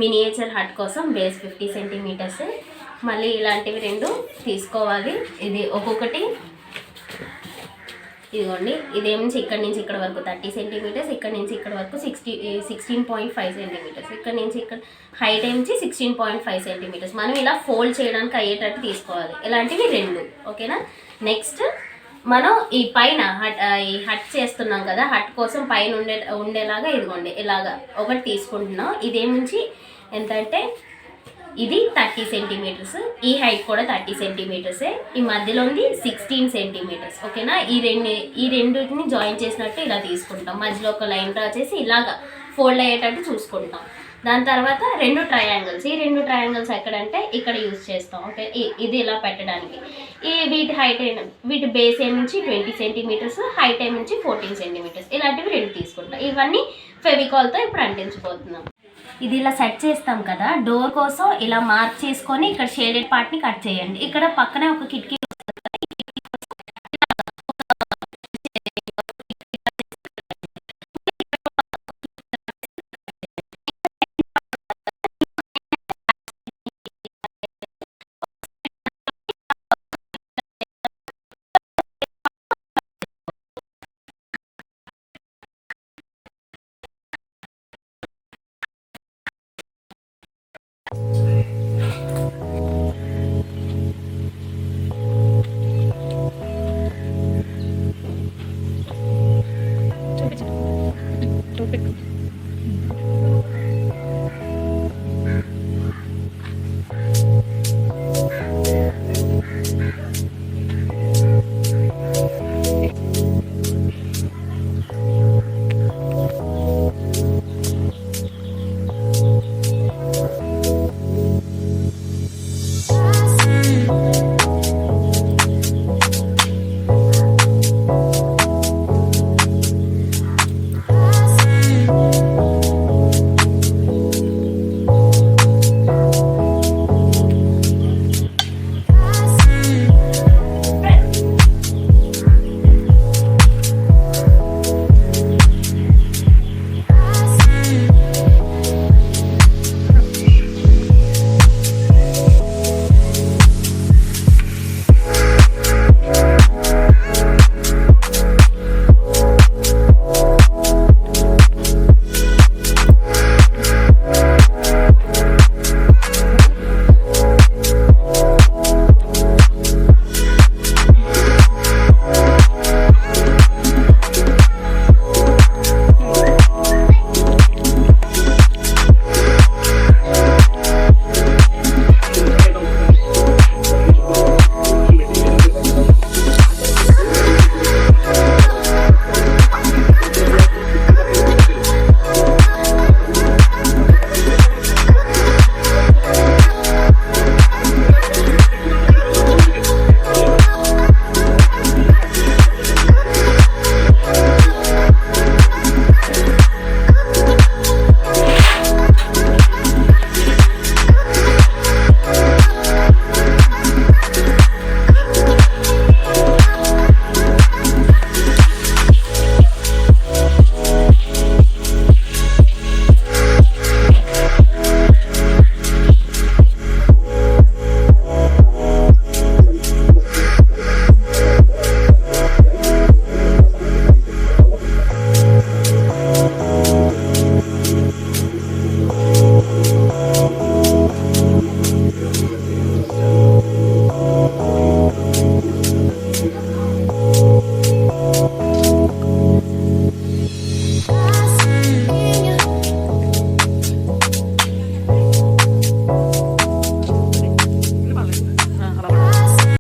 Miniature hot కోసం base 50 centimetres. మళ్ళీ ఇలాంటివి 2 తీసుకోవాలి. ఇది ఒక్కొక్కటి ఇదిగోండి, ఇదేమించి ఇక్కడ నుంచి ఇక్కడ వరకు 30 సెంటీమీటర్స్, ఇక్కడ నుంచి ఇక్కడ వరకు 16.5 సెంటీమీటర్స్, ఇక్కడ నుంచి ఇక్కడ హైట్ ఏమించి 16.5 సెంటీమీటర్స్. మనం ఇలా ఫోల్డ్ చేయడానికి అయ్యేటట్టు తీసుకోవాలి. ఇలాంటివి 2. ఓకేనా. నెక్స్ట్ మనం ఈ పైన ఈ హట్ చేస్తున్నాం కదా, హట్ కోసం పైన ఉండేలాగా ఇదిగోండి ఇలాగా ఒకటి తీసుకుంటున్నాం. ఇదేమించి ఎంత అంటే ఇది 30 సెంటీమీటర్స్, ఈ హైట్ కూడా 30 సెంటీమీటర్సే, ఈ మధ్యలో ఉంది 16 సెంటీమీటర్స్. ఓకేనా. ఈ రెండింటిని జాయిన్ చేసినట్టు ఇలా తీసుకుంటాం. మధ్యలో ఒక లైన్ డ్రా చేసి ఇలాగా ఫోల్డ్ అయ్యేటట్టు చూసుకుంటాం. దాని తర్వాత 2 ట్రయాంగిల్స్. ఈ 2 ట్రయాంగిల్స్ ఎక్కడంటే ఇక్కడ యూజ్ చేస్తాం. ఓకే, ఇది ఇలా పెట్టడానికి. వీటి హైట్ వీటి బేస్ ఏమించి 20 సెంటీమీటర్స్, హైట్ ఏమించి 14 సెంటీమీటర్స్. ఇలాంటివి 2 తీసుకుంటాం. ఇవన్నీ ఫెవికాల్తో ఇప్పుడు అంటించిపోతున్నాం. ఇది ఇలా సెట్ చేస్తాం కదా, డోర్ కోసం ఇలా మార్క్ చేసుకొని ఇక్కడ షేడెడ్ పార్ట్ని కట్ చేయండి. ఇక్కడ పక్కనే ఒక కిటికీ